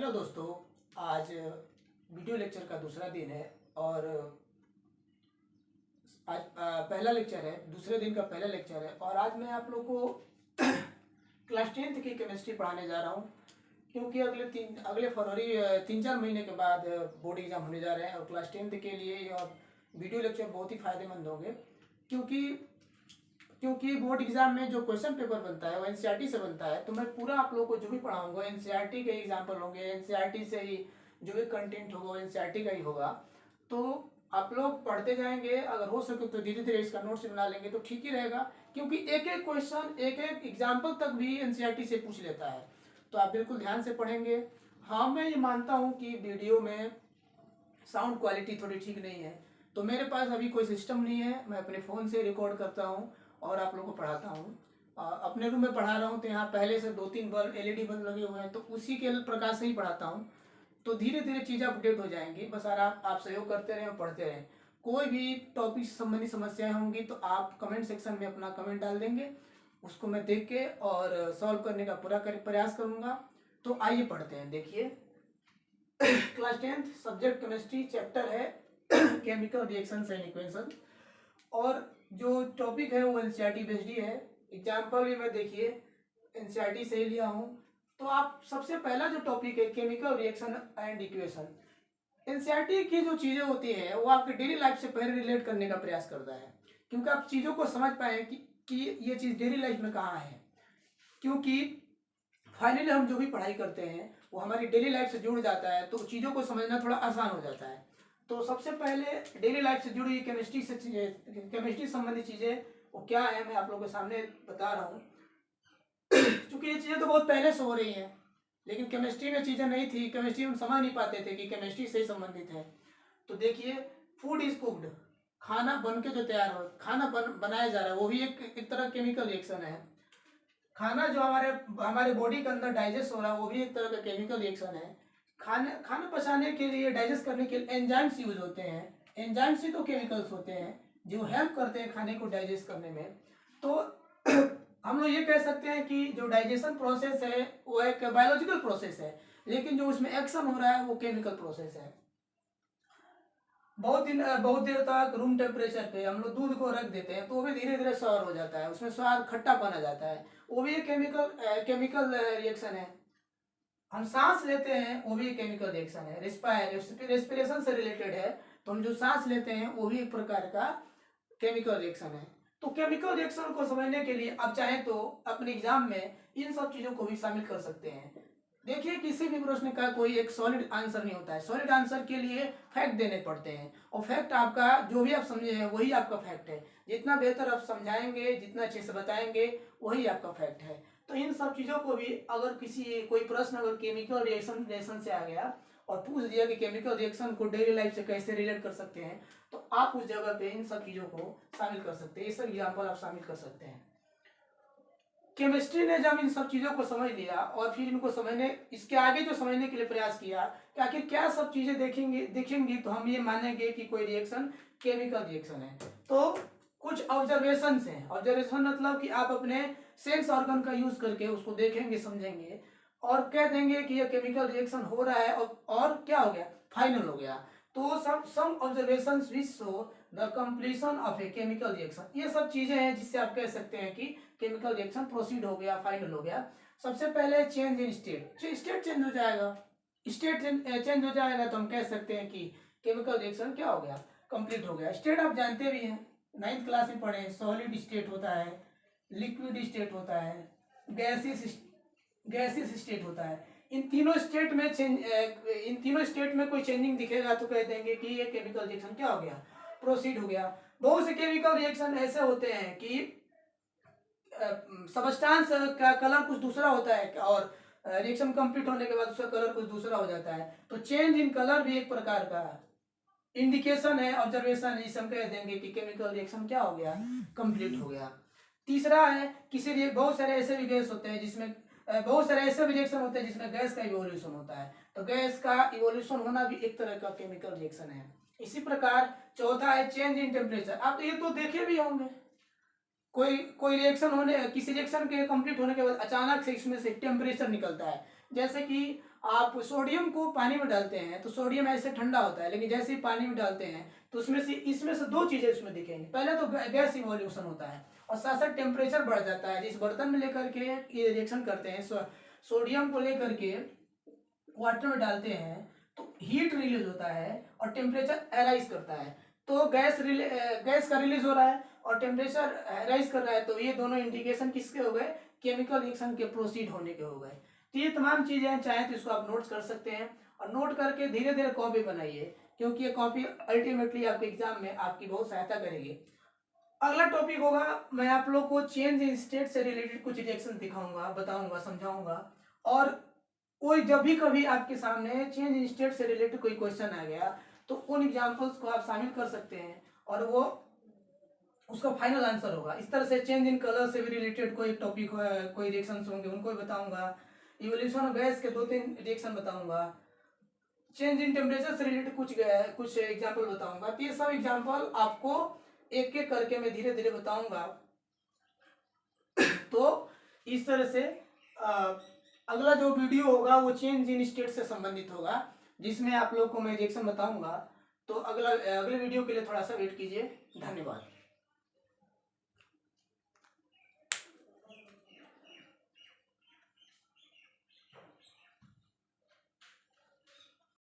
Hello दोस्तों, आज video lecture का दूसरा दिन है और आज पहला लेक्चर है, दूसरे दिन का पहला लेक्चर है और आज मैं आप लोग को क्लास 10th की केमिस्ट्री पढ़ाने जा रहा हूँ क्योंकि अगले फरवरी 3-4 महीने के बाद बोर्ड एग्जाम होने जा रहे हैं और क्लास 10th के लिए यह वीडियो लेक्चर बहुत ही फायदेमंद होंगे क्योंकि क्योंकि बोर्ड एग्जाम में जो क्वेश्चन पेपर बनता है वो एनसीईआरटी से बनता है। तो मैं पूरा आप लोगों को जो भी पढ़ाऊंगा एनसीईआरटी के एग्जाम्पल होंगे, एनसीईआरटी से ही जो भी कंटेंट होगा वो एनसीईआरटी का ही होगा। तो आप लोग पढ़ते जाएंगे, अगर हो सके तो धीरे धीरे इसका नोट्स बना लेंगे तो ठीक ही रहेगा क्योंकि एक एक क्वेश्चन एक एक एग्जाम्पल तक भी एनसीईआरटी से पूछ लेता है। तो आप बिल्कुल ध्यान से पढ़ेंगे। हाँ, मैं ये मानता हूँ कि वीडियो में साउंड क्वालिटी थोड़ी ठीक नहीं है, तो मेरे पास अभी कोई सिस्टम नहीं है, मैं अपने फ़ोन से रिकॉर्ड करता हूँ और आप लोगों को पढ़ाता हूँ। अपने रूम में पढ़ा रहा हूँ तो यहाँ पहले से 2-3 बल्ब एलईडी बल्ब लगे हुए हैं, तो उसी के प्रकाश से ही पढ़ाता हूँ। तो धीरे धीरे चीज़ें अपडेट हो जाएंगी, बस आप सहयोग करते रहें और पढ़ते रहें। कोई भी टॉपिक से संबंधित समस्याएं होंगी तो आप कमेंट सेक्शन में अपना कमेंट डाल देंगे, उसको मैं देख के और सॉल्व करने का पूरा प्रयास करूँगा। तो आइए पढ़ते हैं। देखिए, class 10th subject chemistry, chapter है केमिकल रिएक्शंस एंड इक्वेशन और जो टॉपिक है वो एनसीईआरटी बेस्ड ही है। एग्जाम्पल भी मैं देखिए एनसीईआरटी से ही लिया हूँ। तो आप सबसे पहला जो टॉपिक है chemical reaction and equation, NCERT की जो चीज़ें होती हैं वो आपके डेली लाइफ से पहले रिलेट करने का प्रयास करता है क्योंकि आप चीज़ों को समझ पाए कि ये चीज़ डेली लाइफ में कहाँ है। क्योंकि फाइनली हम जो भी पढ़ाई करते हैं वो हमारी डेली लाइफ से जुड़ जाता है, तो चीज़ों को समझना थोड़ा आसान हो जाता है। तो सबसे पहले डेली लाइफ से जुड़ी केमिस्ट्री से चीज़ें, केमिस्ट्री संबंधी चीज़ें वो क्या है, मैं आप लोगों के सामने बता रहा हूँ। क्योंकि ये चीज़ें तो बहुत पहले से हो रही हैं, लेकिन केमिस्ट्री में चीज़ें नहीं थी, केमिस्ट्री में समझ नहीं पाते थे कि केमिस्ट्री से ही संबंधित है। तो देखिए, फूड इज कुक्ड, खाना बन के जो तैयार हो, खाना बनाया जा रहा है वो भी एक तरह केमिकल रिएक्शन है। खाना जो हमारे हमारे बॉडी के अंदर डाइजेस्ट हो रहा है वो भी एक तरह का केमिकल रिएक्शन है। खाना पचाने के लिए, डाइजेस्ट करने के लिए एंजाइम्स यूज होते हैं। एंजाइम्स ही तो केमिकल्स होते हैं जो हेल्प करते हैं खाने को डाइजेस्ट करने में। तो हम लोग ये कह सकते हैं कि जो डाइजेशन प्रोसेस है वो एक बायोलॉजिकल प्रोसेस है, लेकिन जो उसमें एक्शन हो रहा है वो केमिकल प्रोसेस है। बहुत देर तक रूम टेम्परेचर पे हम लोग दूध को रख देते हैं तो वो भी धीरे धीरे सॉर हो जाता है, उसमें स्वाद खट्टापन आ जाता है, वो भी एक केमिकल रिएक्शन है। हम सांस लेते हैं वो भी एक केमिकल रिएक्शन है, रेस्पिरेशन से रिलेटेड है। तो हम जो सांस लेते हैं वो भी एक प्रकार का केमिकल रिएक्शन है। तो केमिकल रिएक्शन को समझने के लिए आप चाहें तो अपने एग्जाम में इन सब चीज़ों को भी शामिल कर सकते हैं। देखिए, किसी भी प्रश्न का कोई एक सॉलिड आंसर नहीं होता है, सॉलिड आंसर के लिए फैक्ट देने पड़ते हैं और फैक्ट आपका जो भी आप समझे हैं वही आपका फैक्ट है। जितना बेहतर आप समझाएंगे, जितना अच्छे से बताएंगे वही आपका फैक्ट है। तो इन सब चीज़ों को भी अगर कोई प्रश्न अगर केमिकल रिएक्शन से आ गया और पूछ दिया कि केमिकल रिएक्शन को डेली लाइफ से कैसे रिलेट कर सकते हैं, तो आप उस जगह पे इन सब चीज़ों को शामिल कर सकते हैं, ये सब एग्जाम्पल आप शामिल कर सकते हैं। केमिस्ट्री ने जब इन सब चीज़ों को समझ लिया और फिर इनको इसके आगे जो समझने के लिए प्रयास किया कि आखिर क्या सब चीज़ें देखेंगी तो हम ये मानेंगे कि कोई रिएक्शन केमिकल रिएक्शन है। तो कुछ ऑब्जर्वेशन हैं, ऑब्जर्वेशन मतलब कि आप अपने सेंस ऑर्गन का यूज करके उसको देखेंगे, समझेंगे और कह देंगे कि ये केमिकल रिएक्शन हो रहा है और क्या हो गया, फाइनल हो गया। तो some observations which show the completion of a chemical reaction, ये सब चीजें हैं जिससे आप कह सकते हैं कि केमिकल रिएक्शन प्रोसीड हो गया, फाइनल हो गया। सबसे पहले चेंज इन स्टेट चेंज हो जाएगा, चेंज हो जाएगा तो हम कह सकते हैं कि केमिकल रिएक्शन क्या हो गया, कंप्लीट हो गया। स्टेट आप जानते भी हैं, 9th क्लास में पढ़े, सॉलिड स्टेट होता है, लिक्विड स्टेट होता है, गैसियस स्टेट होता है। इन तीनों स्टेट में कोई चेंजिंग दिखेगा तो कह देंगे कि ये केमिकल रिएक्शन क्या हो गया, प्रोसीड हो गया। बहुत से केमिकल रिएक्शन ऐसे होते हैं कि सबस्टांस का कलर कुछ दूसरा होता है और रिएक्शन कंप्लीट होने के बाद उसका कलर कुछ दूसरा हो जाता है। तो चेंज इन कलर भी एक प्रकार का इंडिकेशन है, ऑब्जर्वेशन है, जिसे हम कह देंगे कि केमिकल रिएक्शन क्या हो गया, कंप्लीट हो गया। तीसरा है बहुत सारे ऐसे भी गैस होते हैं जिसमें बहुत सारे ऐसे भी रिएक्शन होते हैं जिसमें गैस का इवोल्यूशन होता है, तो गैस का इवोल्यूशन होना भी एक तरह का केमिकल रिएक्शन है। इसी प्रकार चौथा है चेंज इन टेम्परेचर, आप ये तो देखे भी होंगे, कोई कोई रिएक्शन होने, किसी रिएक्शन के कंप्लीट होने के बाद अचानक से इसमें से टेम्परेचर निकलता है। जैसे कि आप सोडियम को पानी में डालते हैं तो सोडियम ऐसे ठंडा होता है, लेकिन जैसे ही पानी में डालते हैं तो इसमें से दो चीजें इसमें दिखेंगी। पहले तो गैस इवोल्यूशन होता है और साथ साथ टेम्परेचर बढ़ जाता है। जिस बर्तन में लेकर के ये रिएक्शन करते हैं, सोडियम को लेकर के वाटर में डालते हैं तो हीट रिलीज होता है और टेम्परेचर एराइज करता है। तो गैस का रिलीज हो रहा है और टेम्परेचर राइज कर रहा है, तो ये दोनों इंडिकेशन किसके हो गए? केमिकल रिएक्शन के प्रोसीड होने के हो गए। तो ये तमाम चीजें हैं, चाहे तो इसको आप नोट्स कर सकते हैं और नोट करके धीरे धीरे कॉपी बनाइए, क्योंकि ये कॉपी अल्टीमेटली आपके एग्जाम में आपकी बहुत सहायता करेगी। अगला टॉपिक होगा, मैं आप लोग को चेंज इन स्टेट से रिलेटेड कुछ रिएक्शन दिखाऊंगा, बताऊंगा, समझाऊंगा। और कोई जब भी कभी आपके सामने चेंज इन स्टेट से रिलेटेड कोई क्वेश्चन आ गया तो उन एग्जांपल्स को आप शामिल कर सकते हैं और वो उसका फाइनल आंसर होगा। इस तरह से चेंज इन कलर से भी रिलेटेड कोई टॉपिक हो, कोई रिएक्शंस होंगे उनको भी बताऊंगा। इवोल्यूशन ऑफ गैस के 2-3 रिएक्शन बताऊंगा। चेंज इन टेम्परेचर से रिलेटेड कुछ एग्जांपल बताऊंगा। तो ये सब एग्जांपल आपको एक एक करके मैं धीरे धीरे बताऊंगा। तो इस तरह से अगला जो वीडियो होगा वो चेंज इन स्टेट से संबंधित होगा, जिसमें आप लोग को मैं रिएक्शन बताऊंगा। तो अगले वीडियो के लिए थोड़ा सा वेट कीजिए। धन्यवाद।